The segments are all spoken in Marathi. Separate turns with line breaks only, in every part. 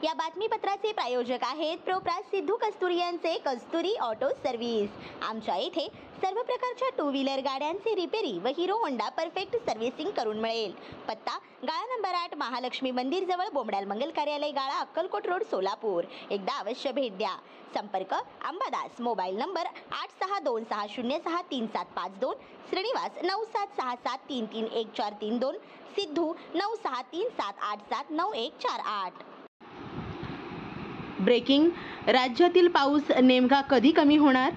या बातमीपत्राचे प्रायोजक आहेत प्रोप्रास सिद्धू कस्तुरी यांचे कस्तुरी ऑटो सर्व्हिस। आमच्या येथे सर्व प्रकारच्या टू व्हीलर गाड्यांचे रिपेरी व हिरो होंडा परफेक्ट सर्व्हिसिंग करून मिळेल। पत्ता गाळा नंबर 8 महालक्ष्मी मंदिर जवळ बोमडाल मंगल कार्यालय गाळा अक्कलकोट रोड सोलापूर। एकदा अवश्य भेट द्या। संपर्क Ambadas, mobile number 8626063752, Shrinivas 9767331432, Siddhu 9637879148।
Breaking, राज्यातील पाऊस नेमका कधी कमी होणार?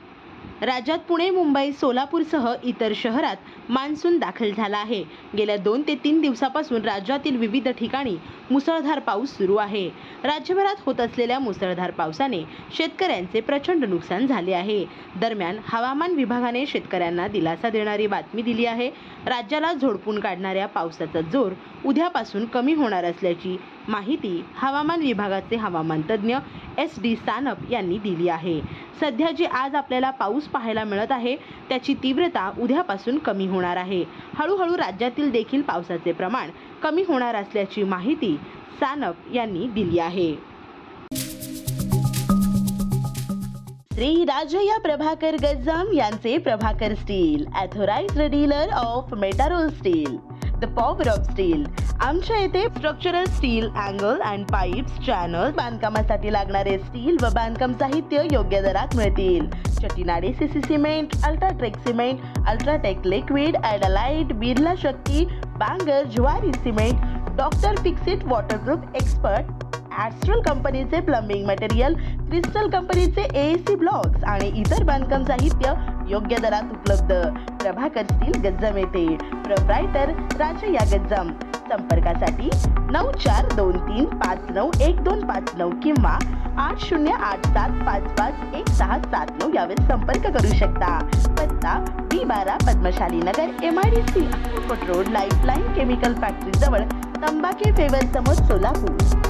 राज्यात पुणे, मुंबई, सोलापूरसह इतर शहरात मान्सून दाखल झाला आहे। गेल्या 2 ते 3 दिवसापासून राज्यातील विविध ठिकाणी मुसळधार पाऊस सुरू आहे। राज्यभरात होत असलेल्या मुसळधार पावसाने शेतकऱ्यांचे प्रचंड नुकसान झाले आहे। दरम्यान हवामान विभागाने शेतकऱ्यांना दिलासा देणारी बातमी दिली आहे। राज्याला झोडपून काढणाऱ्या पावसाचा जोर उद्यापासून कमी होणार असल्याची माहिती हवामान विभागाचे हवामान तज्ज्ञ SD सानप यांनी दिली आहे। सध्या जी आज आपल्याला पाऊस पाहायला मिळत आहे त्याची तीव्रता उद्यापासून कमी होणार आहे। हळूहळू राज्यातील देखील पावसाचे प्रमाण कमी होणार असल्याची माहिती सानप यांनी दिली आहे। श्री राजया प्रभाकर गज्जाम यांचे Prabhakar steel, authorised dealer of Metarol steel, the power of steel. आमच्या येथे structural steel, angle and pipes, channel, बांधकामासाठी लागणारे स्टील व बांधकाम साहित्य योग्य दरात मिळतील। Chettinad CC cement, UltraTech cement, UltraTech liquid, ॲडालाइट, Birla Shakti, Bangur, Zuari cement, doctor Fixit waterproof expert, Astral कंपनीचे प्लंबिंग मटेरियल, क्रिस्टल कंपनीचे AAC ब्लॉक्स आणि इतर बांधकाम साहित्य योग्य दरात उपलब्ध। प्रभाकर स्टील गज्जाम येथे। प्रोप्रायटर राजया गज्जाम। संपर्कासाठी 9423591259 किंवा 8087551679 यावर संपर्क करू शकता। पत्ता B12 पद्मशाली नगर, MIDC Akkalkot road, lifeline chemical factory जवळ, तंबाखे फेवर समोर, सोलापूर।